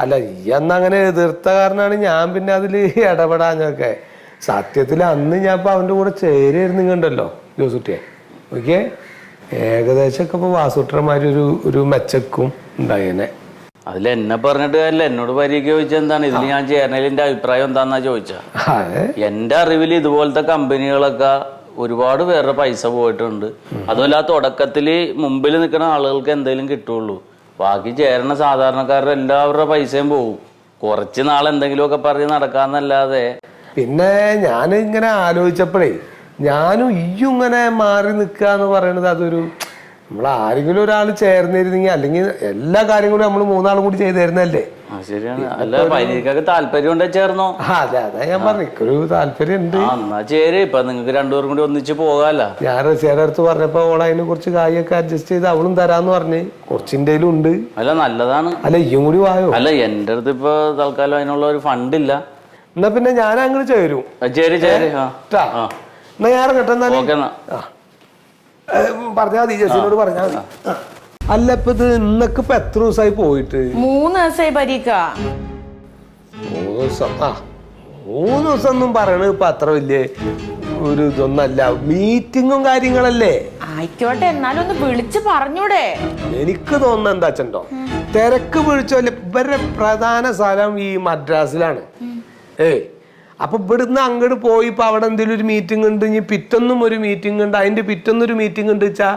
അല്ല ഈ അന്നങ്ങനെ എതിർത്ത കാരണമാണ് ഞാൻ പിന്നെ അതില് ഇടപെടാഞ്ഞൊക്കെ. സത്യത്തിൽ അന്ന് ഞാൻ ഇപ്പൊ അവന്റെ കൂടെ ചേരായിരുന്നു കണ്ടല്ലോ ജോസുട്ടിയെ. ഓക്കെ, ഏകദേശം ഒക്കെ ഇപ്പൊ വാസുട്ടന്മാര് ഒരു മെച്ചക്കും ഉണ്ടായേനെ. അതിൽ എന്നെ പറഞ്ഞിട്ട് കാര്യമില്ല. എന്നോട് പരീക്ഷ ചോദിച്ചാൽ എന്താണ് ഇതിൽ ഞാൻ ചേർന്നതിൽ എന്റെ അഭിപ്രായം എന്താന്നാ ചോദിച്ചാ. എന്റെ അറിവിൽ ഇതുപോലത്തെ കമ്പനികളൊക്കെ ഒരുപാട് പേരുടെ പൈസ പോയിട്ടുണ്ട്. അതുമല്ല തുടക്കത്തില് മുമ്പിൽ നിൽക്കുന്ന ആളുകൾക്ക് എന്തെങ്കിലും കിട്ടുള്ളൂ. ബാക്കി ചേരണ സാധാരണക്കാരുടെ എല്ലാവരുടെ പൈസയും പോകും. കുറച്ച് നാൾ എന്തെങ്കിലുമൊക്കെ പറഞ്ഞ് നടക്കാന്നല്ലാതെ. പിന്നെ ഞാൻ ഇങ്ങനെ ആലോചിച്ചപ്പോഴേ ഞാനും ഇങ്ങനെ മാറി നിൽക്കുക എന്ന് പറയണത് അതൊരു നമ്മൾ ആരെങ്കിലും ഒരാൾ ചേർന്നിരുന്നെങ്കിൽ, അല്ലെങ്കിൽ എല്ലാ കാര്യങ്ങളും നമ്മൾ മൂന്നാളും കൂടി ചെയ്തു തരുന്നല്ലേ. ശരിയാണ്. അല്ല പരീക്ഷയ്ക്ക് താല്പര്യം ഉണ്ടെ ചേർന്നോ? അതെ ഞാൻ പറഞ്ഞു ഒരു താല്പര്യം ഉണ്ട്. എന്നാ ചേര്. ഇപ്പൊ നിങ്ങൾക്ക് രണ്ടുപേരും കൂടി ഒന്നിച്ച് പോകാല്ല. ഞാൻ റസിയുടെ അടുത്ത് പറഞ്ഞപ്പോ ഓൾ അതിന് കുറച്ച് കാര്യമൊക്കെ അഡ്ജസ്റ്റ് ചെയ്ത് അവളും തരാന്ന് പറഞ്ഞ് കുറച്ചിന്റെ ഉണ്ട്. അല്ല നല്ലതാണ്. അല്ല ഇയും കൂടി വായോ. അല്ല എന്റെ അടുത്ത് ഇപ്പൊ തൽക്കാലം അതിനുള്ള ഒരു ഫണ്ട് ഇല്ല. എന്നാ പിന്നെ ഞാൻ അങ്ങോട്ട് ചേരും. ചേര് ചേര്. എന്നാ ഞാൻ ഇറങ്ങട്ടെ. പറഞ്ഞാ മതി, ജെസ്സിനോട് പറഞ്ഞാ മതി. അല്ല ഇപ്പൊ ഇത് ഇന്നൊക്കെ ഇപ്പൊ എത്ര ദിവസമായി പോയിട്ട്? 3 ദിവസമായി പരീക്ക. 3 ദിവസം. 3 ദിവസം ഒന്നും പറയണത് ഇപ്പൊ അത്ര വലിയ ഒരു ഇതൊന്നല്ല. മീറ്റിങ്ങും കാര്യങ്ങളല്ലേ. ആയിക്കോട്ടെ, എന്നാലും ഒന്ന് വിളിച്ച് പറഞ്ഞൂടെ? എനിക്ക് തോന്നുന്നത് എന്താ വെച്ചോ, തിരക്ക് പിടിച്ചല്ലേ. ഇവരുടെ പ്രധാന സ്ഥലം ഈ മദ്രാസിലാണ്. അപ്പൊ ഇവിടുന്ന് അങ്ങോട്ട് പോയി ഇപ്പൊ അവിടെ എന്തെങ്കിലും ഒരു മീറ്റിംഗ് ഉണ്ട്, ഇനി പിറ്റൊന്നും ഒരു മീറ്റിംഗ് ഉണ്ട്, അതിന്റെ പിറ്റൊന്നൊരു മീറ്റിംഗ് ഉണ്ട് വെച്ചാ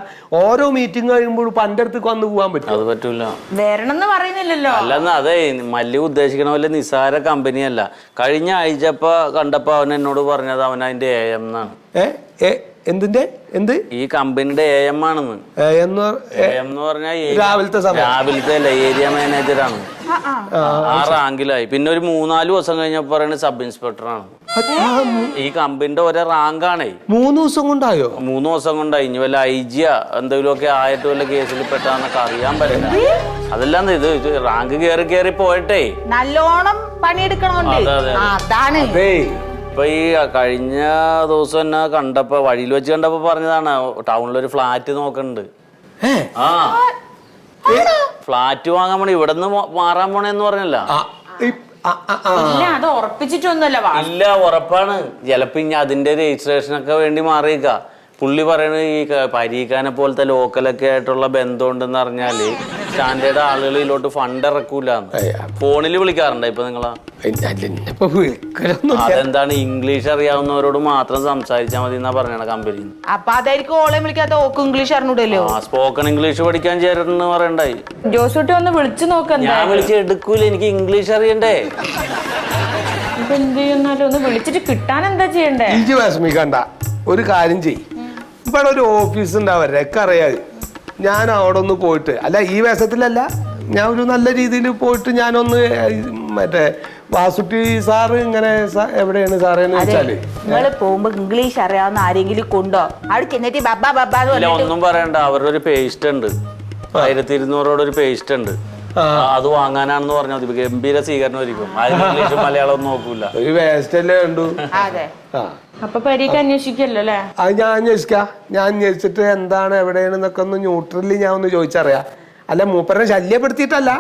ഓരോ മീറ്റിംഗ് കഴിയുമ്പോൾ പന്റെ അടുത്തേക്ക് വന്ന് പോകാൻ പറ്റും? അത് പറ്റൂല. വരണമെന്ന് പറയുന്നില്ലല്ലോ. അല്ലെന്ന് അതെ മല്ലി ഉദ്ദേശിക്കണ പോലെ നിസ്സാര കമ്പനിയല്ല. കഴിഞ്ഞ ആഴ്ച കണ്ടപ്പോ അവൻ എന്നോട് പറഞ്ഞത് അവൻ അതിന്റെ AM എന്നാണ്. എന്ത് ഈ കമ്പനിയുടെ AM ആണെന്ന്. AM എന്ന് പറഞ്ഞാൽ രാവിലത്തെ അല്ല, ഏരിയ മാനേജറാണ്. ആ റാങ്കിലായി. പിന്നെ ഒരു 3-4 ദിവസം കഴിഞ്ഞപ്പോ പറയുന്നത് സബ് ഇൻസ്പെക്ടറാണ്. ഈ കമ്പനിയുടെ ഒരേ റാങ്കാണേ. 3 ദിവസം കൊണ്ടായോ? 3 ദിവസം കൊണ്ടായി. ഇനി വല്ല IG എന്തെങ്കിലുമൊക്കെ ആയിട്ട് വല്ല കേസിൽ പെട്ടാന്നൊക്കെ അറിയാൻ പറ്റില്ല. അതല്ലാന്ന് ഇത് റാങ്ക് കേറി പോയിട്ടേ നല്ലോണം പണിയെടുക്കണോണ്ട്. ഇപ്പൊ ഈ കഴിഞ്ഞ ദിവസം എന്നെ കണ്ടപ്പോ വഴിയിൽ വെച്ച് കണ്ടപ്പോ പറഞ്ഞതാണ് ടൗണിലൊരു ഫ്ലാറ്റ് നോക്കണ്ട്. ഫ്ലാറ്റ് വാങ്ങാൻ പോണേ, ഇവിടെ നിന്ന് മാറാൻ പോണേന്ന് പറഞ്ഞല്ല. അത് ഉറപ്പിച്ചിട്ടൊന്നുമല്ല. ഇല്ല, ഉറപ്പാണ്. ചിലപ്പോ ഇനി അതിന്റെ രജിസ്ട്രേഷനൊക്കെ വേണ്ടി മാറിയേക്ക. പുള്ളി പറയണത് ഈ പരീക്കാനെ പോലത്തെ ലോക്കലൊക്കെ ആയിട്ടുള്ള ബന്ധം ഉണ്ടെന്ന് അറിഞ്ഞാല് സ്റ്റാൻഡേർഡ് ആളുകൾ ഇതിലോട്ട് ഫണ്ട് ഇറക്കൂലെന്ന്. ഫോണിൽ വിളിക്കാറുണ്ടോ ഇപ്പൊ നിങ്ങളാ? അതെന്താണ്, ഇംഗ്ലീഷ് അറിയാവുന്നവരോട് മാത്രം സംസാരിച്ചാൽ മതി എന്നാ പറഞ്ഞ കമ്പനി. അപ്പൊ അതായിരിക്കും ഓളെ വിളിക്കാത്ത. ഓക്ക് ഇംഗ്ലീഷ് അറിഞ്ഞൂടല്ലോ. സ്പോക്കൺ ഇംഗ്ലീഷ് പഠിക്കാൻ ചേരണെന്ന് പറയണ്ടായി. ജോസൂട്ടി ഒന്ന് വിളിച്ചു നോക്കാം. ഞാൻ വിളിച്ച് എടുക്കൂല, എനിക്ക് ഇംഗ്ലീഷ് അറിയണ്ടേ. ഇപ്പൊ എന്ത് ചെയ്യുന്നാലും ഒന്ന് വിളിച്ചിട്ട് കിട്ടാൻ എന്താ ചെയ്യണ്ടേ? വിഷമിക്കണ്ട, ഒരു കാര്യം ചെയ്. ഇവിടെ ഒരു ഓഫീസ് ഉണ്ടാവരെ ഒക്കെ അറിയാതെ. ഞാൻ അവിടെ ഒന്ന് പോയിട്ട്, അല്ല ഈ വേഷത്തിലല്ല, ഞാൻ ഒരു നല്ല രീതിയിൽ പോയിട്ട് ഞാനൊന്ന് മറ്റേ വാസുട്ടി സാറ് ഇങ്ങനെ എവിടെയാണ് സാറേന്ന് വെച്ചാല് നിങ്ങള് പോകുമ്പോ ഇംഗ്ലീഷ് അറിയാവുന്ന ആരെങ്കിലും കൊണ്ടോ അവിടെ ചെന്നിട്ട് ബബ്ബാ ബബ്ബാ ഒന്നും പറയണ്ട. അവരുടെ ഒരു പേസ്റ്റ് ഉണ്ട്, 1200 ഒരു പേസ്റ്റ് ഉണ്ട്. അത് വാങ്ങാനാണെന്ന് പറഞ്ഞാൽ മതി. ഗംഭീര സ്വീകരണമായിരിക്കും. ഇംഗ്ലീഷും മലയാളം ഒന്നും നോക്കൂല. ഒരു വേസ്റ്റ് അല്ലേ കണ്ടു. അപ്പൊ പരീക്ഷ അന്വേഷിക്കല്ലോ അല്ലേ? അത് ഞാൻ അന്വേഷിക്കാം. ഞാൻ അന്വേഷിച്ചിട്ട് എന്താണ് എവിടെയാണെന്നൊക്കെ ഒന്ന് ന്യൂട്രലി ഞാൻ ഒന്ന് ചോദിച്ചറിയാം. അല്ല മൂപ്പരെ ശല്യപ്പെടുത്തിയിട്ടല്ല.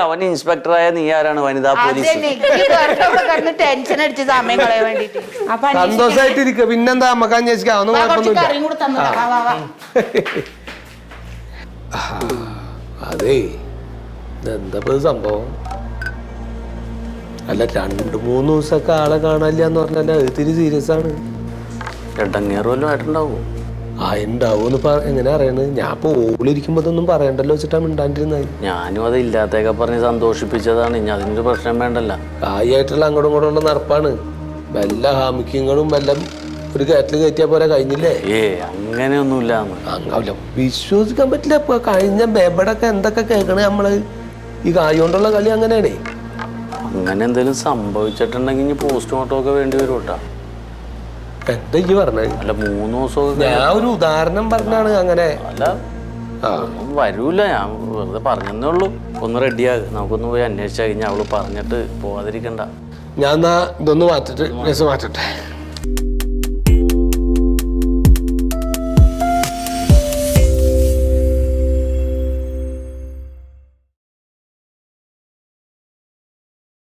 അവൻ ഇൻസ്പെക്ടറായ നീ ആരാണ്? വനിതാ പോലീസ്. ടെൻഷൻ അടിച്ച് സമയം കളയാൻ വേണ്ടിട്ട് സന്തോഷായിട്ടിരിക്കുക. പിന്നെന്താ നമുക്ക് അന്വേഷിക്കാം. ഒന്നും കുഴപ്പമൊന്നുമില്ല. അതേ എന്താ സംഭവം? അല്ല 2-3 ദിവസമൊക്കെ ആളെ കാണാനില്ല എന്ന് പറഞ്ഞാൽ അത് ഇത്തിരി സീരിയസ് ആണ്. ആയിട്ടുണ്ടാവും. ഉണ്ടാവും എങ്ങനെ അറിയണത്? ഞാൻ ഇപ്പൊ ഓളിരിക്കുമ്പോ ഒന്നും പറയണ്ടല്ലോ വെച്ചിട്ടാ മിണ്ടാണ്ടിരുന്നത്. ഞാനും അത് ഇല്ലാത്തൊക്കെ പറഞ്ഞ് സന്തോഷിപ്പിച്ചതാണ്. ഇനി അതിനൊരു പ്രശ്നം വേണ്ടല്ല. കായായിട്ടുള്ള അങ്ങോട്ടും ഇങ്ങോട്ടുള്ള നടപ്പാണ്. വല്ല ഹാമിക്കങ്ങളും വല്ല ഒരു കയറ്റില് കയറ്റിയാ പോലെ കഴിഞ്ഞില്ലേ? അങ്ങനെയൊന്നുമില്ല. വിശ്വസിക്കാൻ പറ്റില്ല. ഇപ്പൊ കഴിഞ്ഞ ബേബടൊക്കെ എന്തൊക്കെ കേൾക്കണേ നമ്മള്. ഈ കായ് കൊണ്ടുള്ള കളി അങ്ങനെയാണേ. അങ്ങനെ എന്തെങ്കിലും സംഭവിച്ചിട്ടുണ്ടെങ്കിൽ പോസ്റ്റ്മോർട്ടം ഒക്കെ വേണ്ടി വരും കേട്ടാ. എന്താ ഈ പറഞ്ഞത്? അല്ല 3 ദിവസം ഞാൻ ഒരു ഉദാഹരണം പറഞ്ഞാണ്. അങ്ങനെ അല്ല വരൂല, ഞാൻ വെറുതെ പറഞ്ഞതേ ഉള്ളൂ. ഒന്ന് റെഡിയാകും, നമുക്കൊന്ന് പോയി അന്വേഷിച്ചാൽ കഴിഞ്ഞാൽ അവള് പറഞ്ഞിട്ട് പോവാതിരിക്കണ്ട. ഞാൻ ഇതൊന്ന് മാറ്റട്ടെ, മാറ്റട്ടെ.